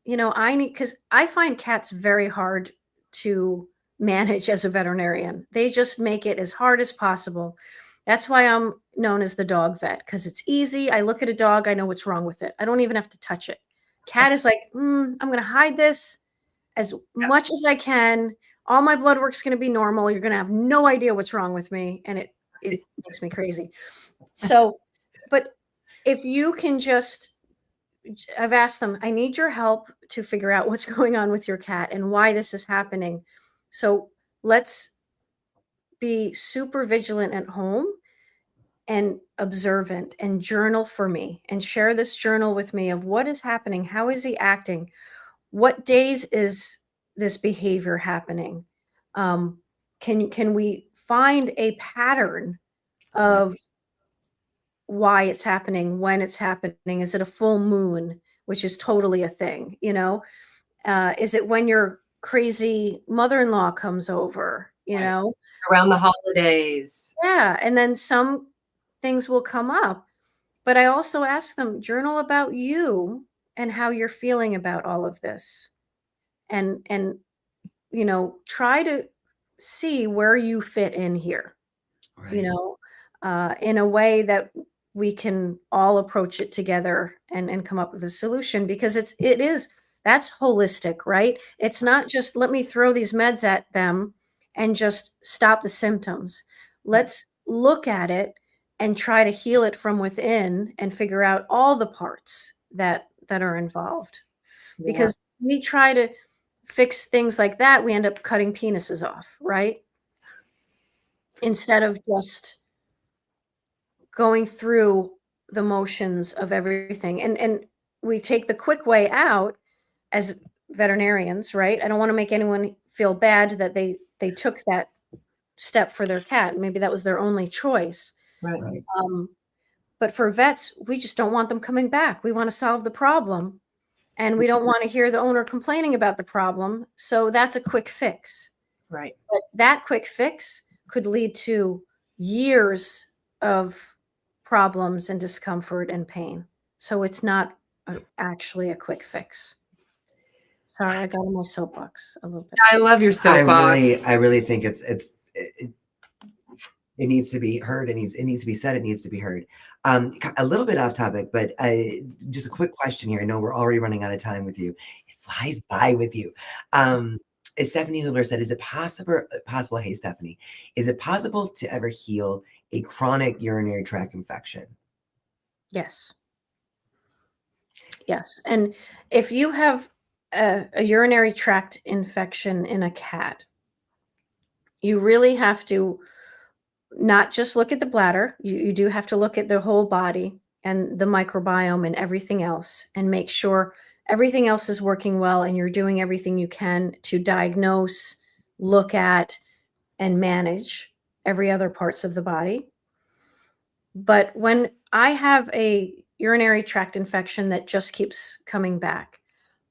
You know, because I find cats very hard to manage as a veterinarian. They just make it as hard as possible. That's why I'm known as the dog vet, because it's easy. I look at a dog, I know what's wrong with it. I don't even have to touch it. Cat is like, I'm going to hide this as much as I can. All my blood work's going to be normal. You're going to have no idea what's wrong with me. And it makes me crazy. So, but if you can I've asked them, I need your help to figure out what's going on with your cat and why this is happening. So let's be super vigilant at home and observant and journal for me and share this journal with me of what is happening. How is he acting? What days is this behavior happening? Can we find a pattern of why it's happening, when it's happening? Is it a full moon, which is totally a thing? You know, is it when your crazy mother-in-law comes over? You Right. know, Around the holidays. yeah, and then some things will come up. But I also ask them, journal about you and how you're feeling about all of this. And you know, try to see where you fit in here, Right. in a way that we can all approach it together and come up with a solution, because that's holistic, right? It's not just let me throw these meds at them and just stop the symptoms. Let's look at it and try to heal it from within and figure out all the parts that are involved. Because we try to fix things like that, we end up cutting penises off, right? Instead of just going through the motions of everything. And we take the quick way out as veterinarians, right? I don't want to make anyone feel bad that they took that step for their cat. Maybe that was their only choice. Right. But for vets, we just don't want them coming back. We want to solve the problem, and we don't want to hear the owner complaining about the problem. So that's a quick fix. Right. But that quick fix could lead to years of problems and discomfort and pain. So it's not actually a quick fix. Sorry, I got on my soapbox a little bit. I love your soapbox. I really think it needs to be heard. It needs to be said. It needs to be heard. A little bit off topic, but just a quick question here. I know we're already running out of time with you. It flies by with you. As Stephanie Hubler said, is it possible? Hey, Stephanie, is it possible to ever heal a chronic urinary tract infection? Yes. Yes. And if you have a urinary tract infection in a cat, you really have to not just look at the bladder. You do have to look at the whole body and the microbiome and everything else, and make sure everything else is working well and you're doing everything you can to diagnose, look at, and manage every other parts of the body. But when I have a urinary tract infection that just keeps coming back,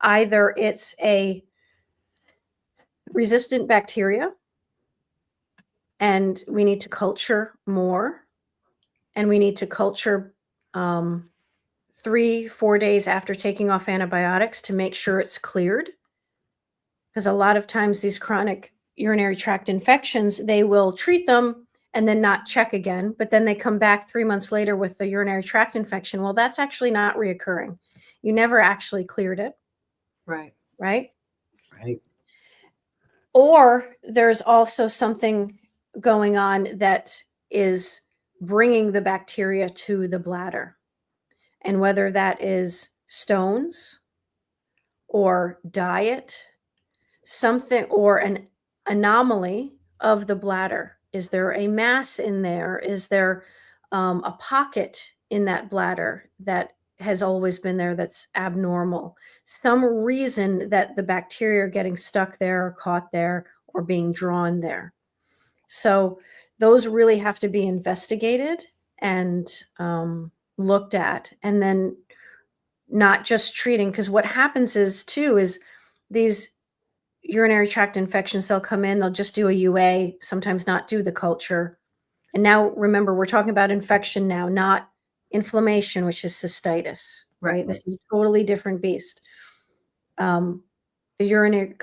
either it's a resistant bacteria and we need to culture more, and we need to culture 3-4 days after taking off antibiotics to make sure it's cleared. Because a lot of times these chronic urinary tract infections, they will treat them and then not check again, but then they come back 3 months later with the urinary tract infection. Well, that's actually not reoccurring. You never actually cleared it. Right. Right. Or there's also something going on that is bringing the bacteria to the bladder. And whether that is stones or diet, something, or an anomaly of the bladder. Is there a mass in there? Is there a pocket in that bladder that has always been there that's abnormal? Some reason that the bacteria are getting stuck there or caught there or being drawn there. So those really have to be investigated and looked at, and then not just treating. Because what happens is these urinary tract infections, they'll come in, they'll just do a UA, sometimes not do the culture. And now remember, we're talking about infection now, not inflammation, which is cystitis, right? This is a totally different beast. The urinary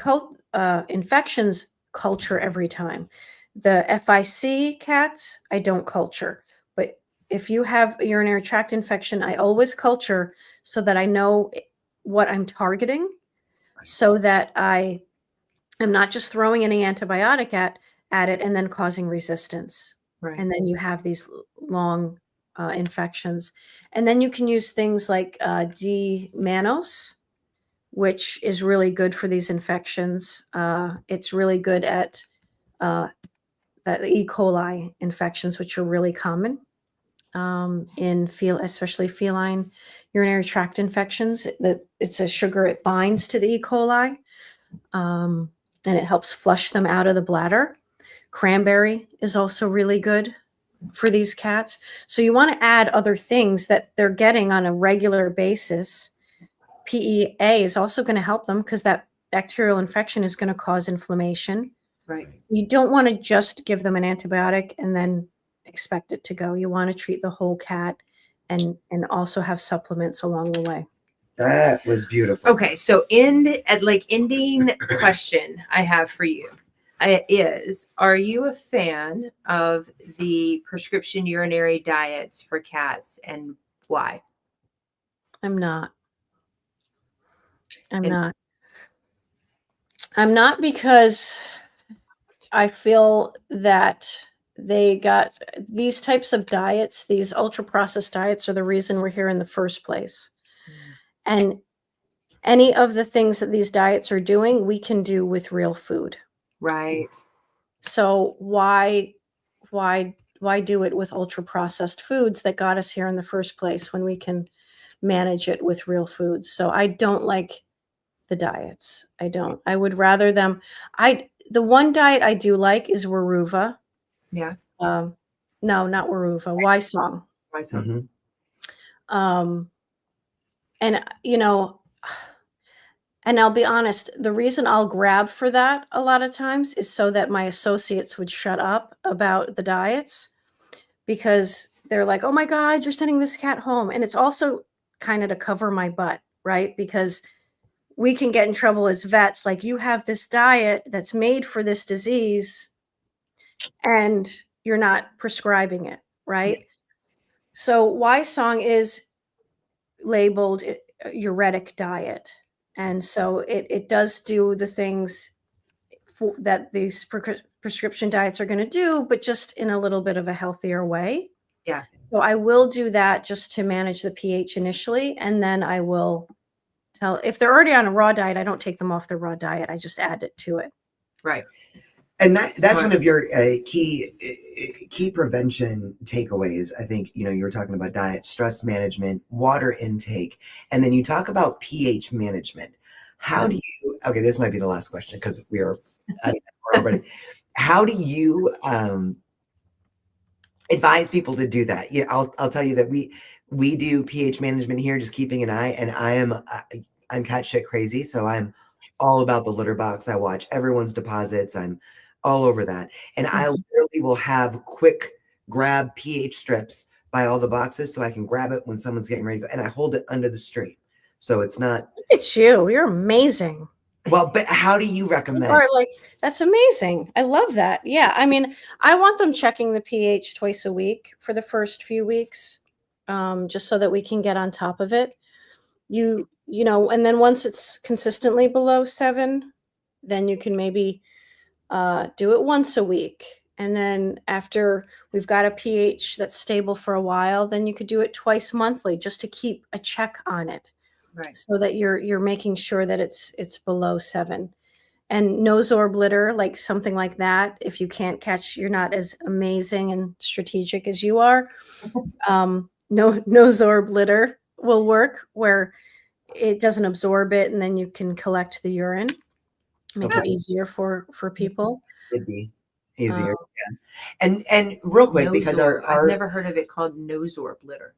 infections culture every time. The FIC cats, I don't culture. But if you have a urinary tract infection, I always culture so that I know what I'm targeting, so that I am not just throwing any antibiotic at it and then causing resistance. Right. And then you have these long infections. And then you can use things like D-mannose, which is really good for these infections. It's really good at the E. coli infections, which are really common especially feline urinary tract infections. It's a sugar, it binds to the E. coli, and it helps flush them out of the bladder. Cranberry is also really good for these cats. So you want to add other things that they're getting on a regular basis. PEA is also going to help them because that bacterial infection is going to cause inflammation. Right. You don't want to just give them an antibiotic and then expect it to go. You want to treat the whole cat and also have supplements along the way. That was beautiful. Okay, so ending question I have for you. Are you a fan of the prescription urinary diets for cats, and why? I'm not. I'm And- not. I'm not because I feel that they got these types of diets, these ultra processed diets are the reason we're here in the first place. And any of the things that these diets are doing, we can do with real food. Right. So why do it with ultra processed foods that got us here in the first place when we can manage it with real foods? So I don't like the diets. I don't. I would rather them. The one diet I do like is Weruva. Yeah. No, not Weruva. Wysong. Why so? Mhm. And and I'll be honest, the reason I'll grab for that a lot of times is so that my associates would shut up about the diets, because they're like, oh my God, you're sending this cat home. And it's also kind of to cover my butt, right? Because we can get in trouble as vets. Like, you have this diet that's made for this disease and you're not prescribing it, right? So Wysong is labeled uretic diet. And so it does do the things that these prescription diets are going to do, but just in a little bit of a healthier way. Yeah. So I will do that just to manage the pH initially. And then I will tell, if they're already on a raw diet, I don't take them off the raw diet. I just add it to it. Right. And that's Smart. one of your key prevention takeaways. I think, you were talking about diet, stress management, water intake, and then you talk about pH management. How do you, okay, this might be the last question because we are already. How do you advise people to do that? I'll tell you that we do pH management here, just keeping an eye, and I'm cat shit crazy. So I'm all about the litter box. I watch everyone's deposits. I'm all over that. And I literally will have quick grab pH strips by all the boxes so I can grab it when someone's getting ready to go. And I hold it under the stream. So it's not. It's you. You're amazing. Well, but how do you recommend? You are that's amazing. I love that. Yeah. I mean, I want them checking the pH twice a week for the first few weeks, just so that we can get on top of it. And then once it's consistently below 7, then you can maybe do it once a week. And then after we've got a pH that's stable for a while, then you could do it twice monthly just to keep a check on it. Right. So that you're making sure that it's below 7. And no-zorb litter, like something like that, if you can't catch, you're not as amazing and strategic as you are. No-zorb litter will work, where it doesn't absorb it, and then you can collect the urine, make it easier for people. It'd be easier. Yeah. And real quick, because I've never heard of it called no-zorb litter.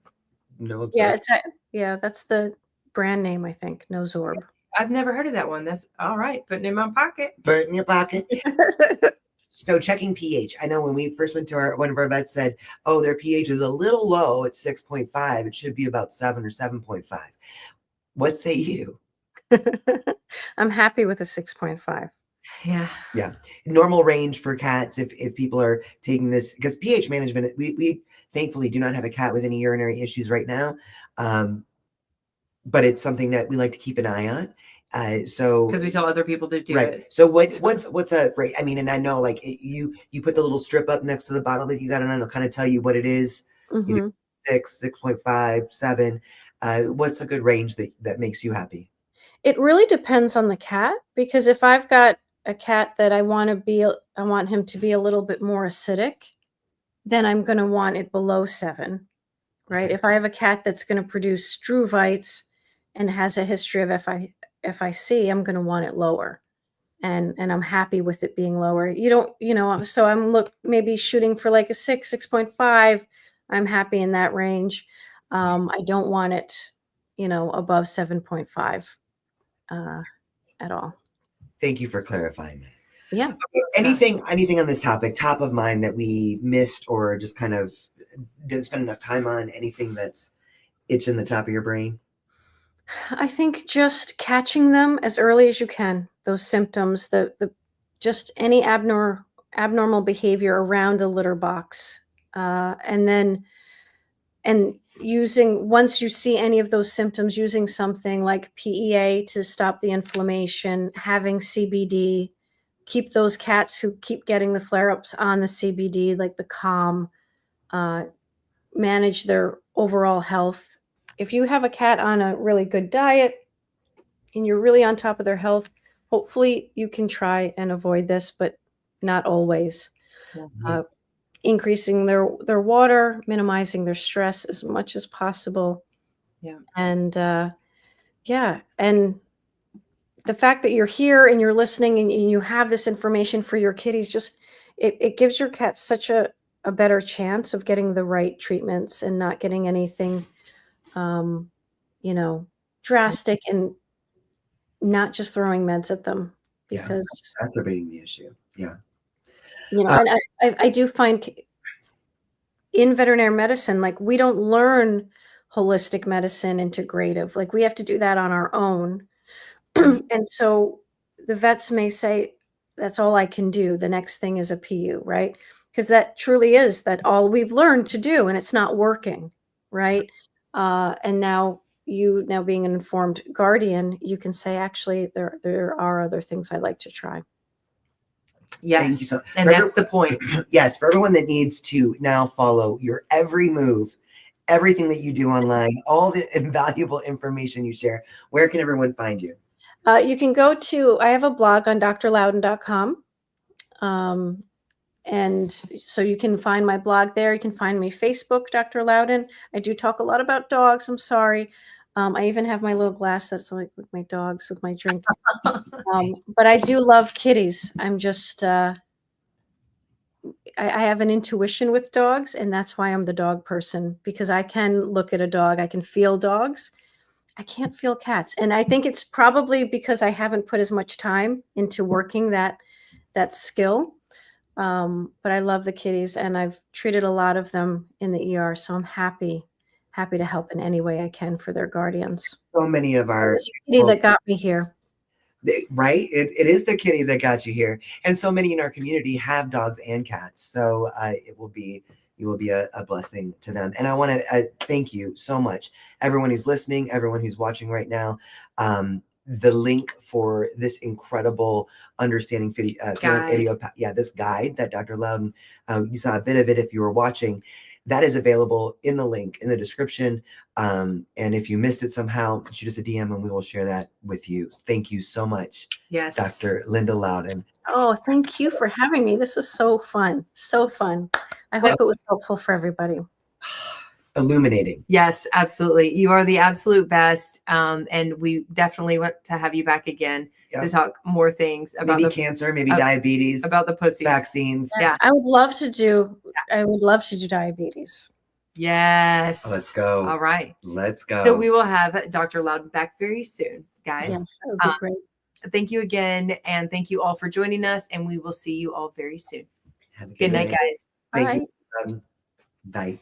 No absorption. That's the brand name, I think. No-zorb. I've never heard of that one. That's all right. Putting it in my pocket. Put it in your pocket. So checking pH. I know when we first went to one of our vets said, oh, their pH is a little low at 6.5. It should be about 7 or 7.5. What say you? I'm happy with a 6.5. Yeah. Yeah. Normal range for cats, if people are taking this, because pH management, we thankfully do not have a cat with any urinary issues right now. But it's something that we like to keep an eye on. So because we tell other people to do it. So what's a rate? I mean, and I know you put the little strip up next to the bottle that you got it on, it'll kind of tell you what it is. 6, 6.5, 7. What's a good range that makes you happy? It really depends on the cat, because if I've got a cat that I want him to be a little bit more acidic, then I'm going to want it below 7, right? Okay. If I have a cat that's going to produce struvites and has a history of FIC, I'm going to want it lower, and I'm happy with it being lower. So I'm maybe shooting for like a 6, 6.5. I'm happy in that range. I don't want it, above 7.5 at all. Thank you for clarifying that. Yeah. Anything on this topic, top of mind, that we missed or just kind of didn't spend enough time on? Anything that's itching the top of your brain? I think just catching them as early as you can, those symptoms, the just any abnormal behavior around a litter box. And once you see any of those symptoms, using something like PEA to stop the inflammation, having CBD, keep those cats who keep getting the flare-ups on the CBD, like the Calm, manage their overall health. If you have a cat on a really good diet and you're really on top of their health, hopefully you can try and avoid this, but not always. Increasing their water, minimizing their stress as much as possible. Yeah. And and the fact that you're here and you're listening and you have this information for your kitties, just it gives your cats such a better chance of getting the right treatments and not getting anything drastic, and not just throwing meds at them, because exacerbating the issue. Yeah. And I do find in veterinary medicine, like, we don't learn holistic medicine integrative. Like, we have to do that on our own. And so the vets may say, that's all I can do. The next thing is a PU, right? Because that truly is that all we've learned to do, and it's not working, right? And now being an informed guardian, you can say, actually, there are other things I'd like to try. Yes. And that's the point. Yes. For everyone that needs to now follow your every move, everything that you do online, all the invaluable information you share, where can everyone find you? You can go to, I have a blog on drloudon.com. And so you can find my blog there. You can find me Facebook, Dr. Loudon. I do talk a lot about dogs. I'm sorry. I even have my little glass that's like with my dogs, with my drink. But I do love kitties. I'm just, I have an intuition with dogs, and that's why I'm the dog person, because I can look at a dog. I can feel dogs. I can't feel cats. And I think it's probably because I haven't put as much time into working that skill. But I love the kitties, and I've treated a lot of them in the ER. So I'm happy to help in any way I can for their guardians. So many of our It's the kitty that got me here. Right? It is the kitty that got you here. And so many in our community have dogs and cats. So you will be a blessing to them. And I want to thank you so much, everyone who's listening, everyone who's watching right now. The link for this incredible understanding idiopathic, this guide that Dr. Loudon, you saw a bit of it if you were watching, that is available in the link in the description. And if you missed it somehow, shoot us a DM and we will share that with you. Thank you so much. Yes. Dr. Lynda Loudon. Oh, thank you for having me. This was so fun. So fun. I hope it was helpful for everybody. Illuminating. Yes, absolutely. You are the absolute best. And we definitely want to have you back again to talk more things about maybe cancer, maybe diabetes, about the pussies, vaccines. Yes, I would love to do diabetes. Yes. Let's go. All right. Let's go. So we will have Dr. Loudon back very soon, guys. Yes, that would be great. Thank you again. And thank you all for joining us. And we will see you all very soon. Have a Good night, guys. Thank you. Bye.